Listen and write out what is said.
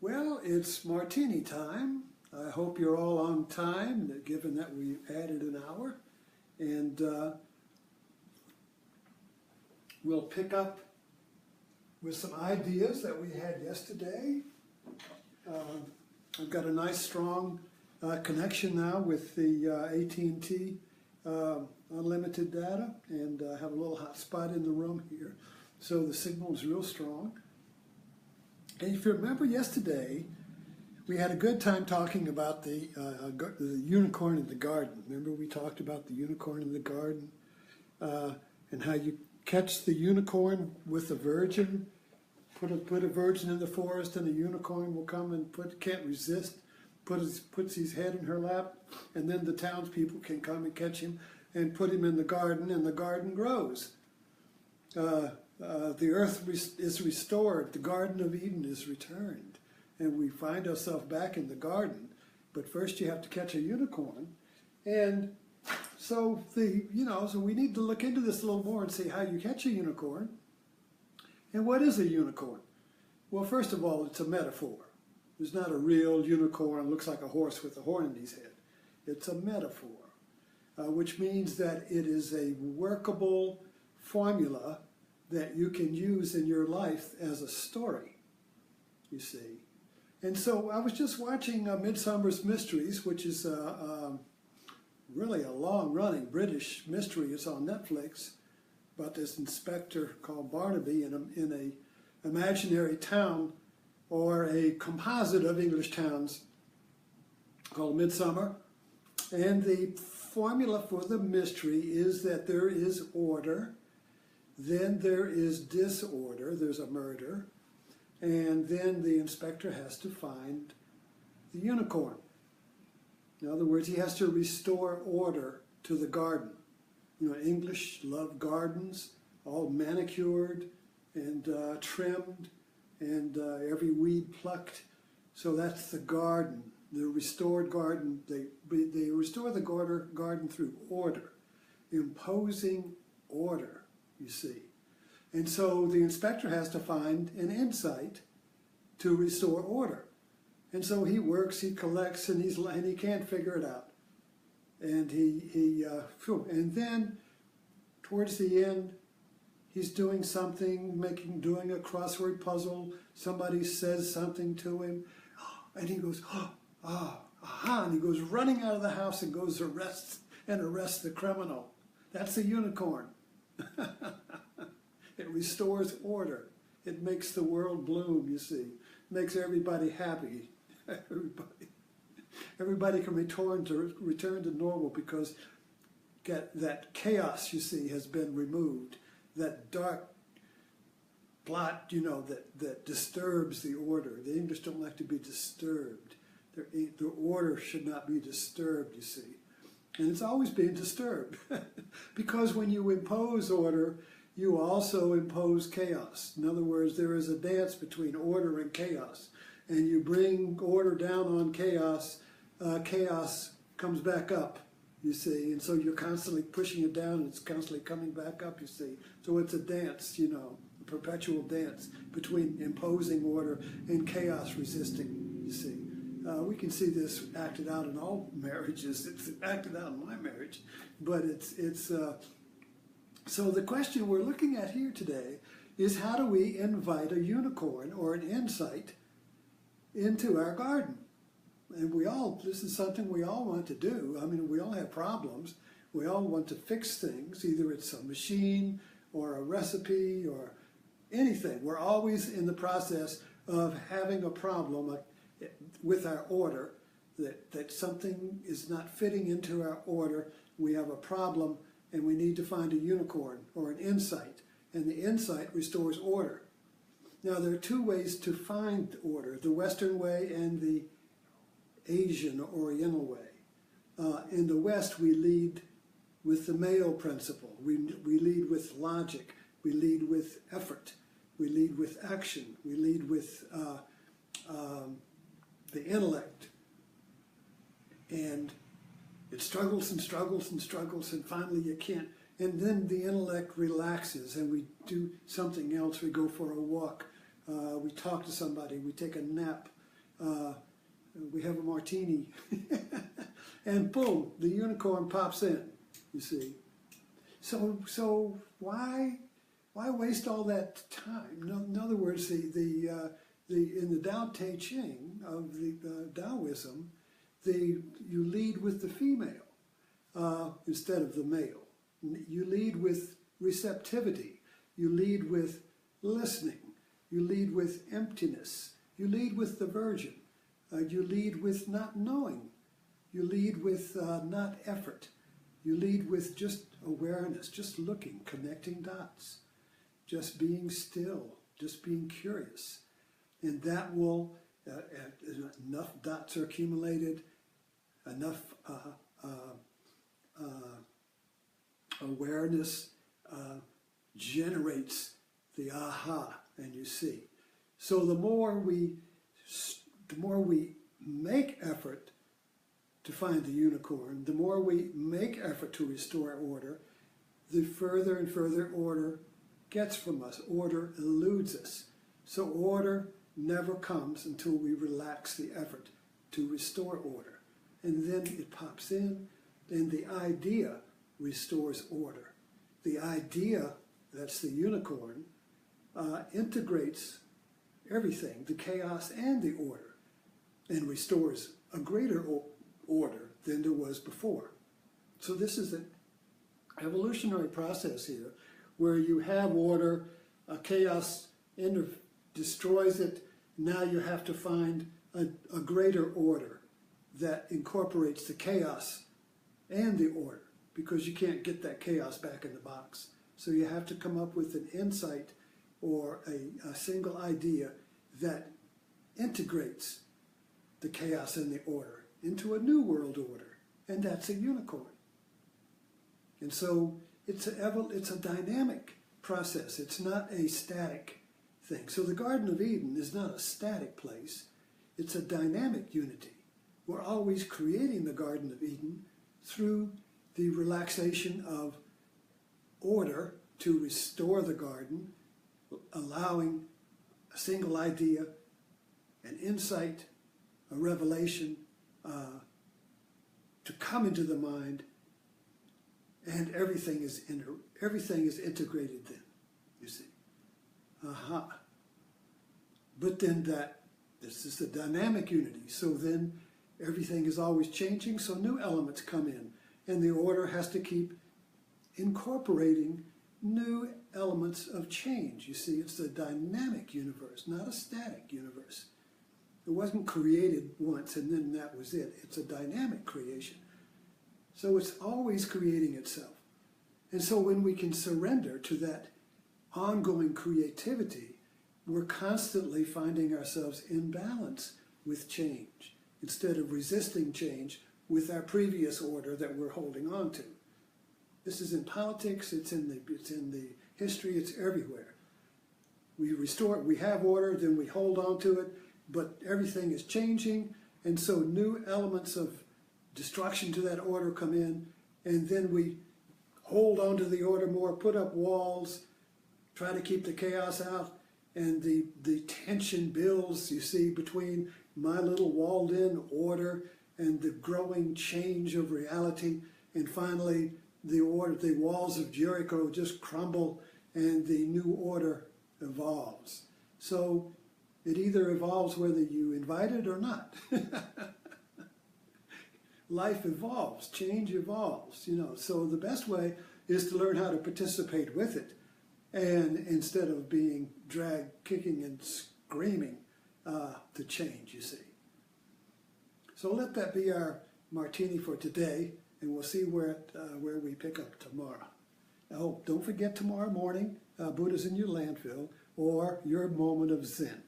Well, it's martini time. I hope you're all on time, given that we added an hour. And we'll pick up with some ideas that we had yesterday. I've got a nice, strong connection now with the AT&T unlimited data, and I have a little hot spot in the room here. So the signal is real strong. And if you remember yesterday, we had a good time talking about the unicorn in the garden. Remember we talked about the unicorn in the garden and how you catch the unicorn with a virgin, put a virgin in the forest, and a unicorn will come and can't resist, puts his head in her lap, and then the townspeople can come and catch him and put him in the garden, and the garden grows. The earth is restored, the Garden of Eden is returned, and we find ourselves back in the garden. But first you have to catch a unicorn, and so so we need to look into this a little more and see how you catch a unicorn. And what is a unicorn? Well, first of all, it's a metaphor. There's not a real unicorn, looks like a horse with a horn in his head. It's a metaphor, which means that it is a workable formula that you can use in your life as a story, you see. And so I was just watching Midsummer's Mysteries, which is really a long-running British mystery. It's on Netflix about this inspector called Barnaby in a imaginary town, or a composite of English towns called Midsummer. And the formula for the mystery is that there is order, then there is disorder, there's a murder, and then the inspector has to find the unicorn. In other words, he has to restore order to the garden. You know, English love gardens, all manicured and trimmed, and every weed plucked. So that's the garden, the restored garden. They restore the garden through order, imposing order, you see. And so the inspector has to find an insight to restore order. And so he works, he collects, and he can't figure it out. And and then towards the end, he's doing something, doing a crossword puzzle. Somebody says something to him, and he goes, aha, and he goes running out of the house and goes arrests the criminal. That's a unicorn. It restores order. It makes the world bloom, you see. It makes everybody happy. Everybody can return to normal because that chaos, you see, has been removed. That dark blot, that disturbs the order. The English don't like to be disturbed. The order should not be disturbed, you see. And it's always being disturbed. Because when you impose order, you also impose chaos. In other words, there is a dance between order and chaos. And you bring order down on chaos, chaos comes back up, you see. And so you're constantly pushing it down, and it's constantly coming back up, you see. So it's a dance, a perpetual dance between imposing order and chaos resisting, you see. We can see this acted out in all marriages. It's acted out in my marriage. But so the question we're looking at here today is, how do we invite a unicorn or an insight into our garden? And this is something we all want to do. I mean, we all have problems. We all want to fix things. Either it's a machine or a recipe or anything. We're always in the process of having a problem with our order, that something is not fitting into our order. We have a problem, and we need to find a unicorn or an insight. And the insight restores order. Now, there are two ways to find order, the Western way and the Asian or Oriental way. In the West, we lead with the Mayo principle. We lead with logic. We lead with effort. We lead with action. We lead with the intellect. And it struggles and struggles and struggles, and finally you can't. And then the intellect relaxes, and we do something else. We go for a walk. We talk to somebody. We take a nap. we have a martini, and boom, the unicorn pops in, you see. So why waste all that time? No, in other words, in the Tao Te Ching of the Taoism, you lead with the female instead of the male. You lead with receptivity. You lead with listening. You lead with emptiness. You lead with the virgin. You lead with not knowing. You lead with not effort. You lead with just awareness, just looking, connecting dots, just being still, just being curious. And that will, enough dots are accumulated, enough awareness generates the aha, and you see. So the more we make effort to find the unicorn, the more we make effort to restore order, the further and further order gets from us. Order eludes us. So order never comes until we relax the effort to restore order. And then it pops in, and the idea restores order. The idea, that's the unicorn, integrates everything, the chaos and the order, and restores a greater order than there was before. So this is an evolutionary process here, where you have order, chaos destroys it. Now you have to find a greater order that incorporates the chaos and the order, because you can't get that chaos back in the box. So you have to come up with an insight or a single idea that integrates the chaos and the order into a new world order, and that's a unicorn. And so it's a dynamic process. It's not a static thing. So the Garden of Eden is not a static place. It's a dynamic unity. We're always creating the Garden of Eden through the relaxation of order to restore the garden, allowing a single idea, an insight, a revelation to come into the mind, and everything is integrated then, you see. Aha. But then this is the dynamic unity. So then everything is always changing, so new elements come in. And the order has to keep incorporating new elements of change. You see, it's a dynamic universe, not a static universe. It wasn't created once and then that was it. It's a dynamic creation. So it's always creating itself. And so when we can surrender to that ongoing creativity, we're constantly finding ourselves in balance with change, instead of resisting change with our previous order that we're holding on to. This is in politics, it's in the history, it's everywhere. We restore it, we have order, then we hold on to it, but everything is changing, and so new elements of destruction to that order come in, and then we hold on to the order more, put up walls, try to keep the chaos out, and the tension builds, you see, between my little walled-in order and the growing change of reality, and finally the walls of Jericho just crumble and the new order evolves. So it either evolves whether you invite it or not. Life evolves, change evolves, so the best way is to learn how to participate with it, and instead of being dragged kicking and screaming to change, you see. So let that be our martini for today, and we'll see where we pick up tomorrow. Oh, don't forget tomorrow morning, Buddha's in your landfill, or your moment of Zen.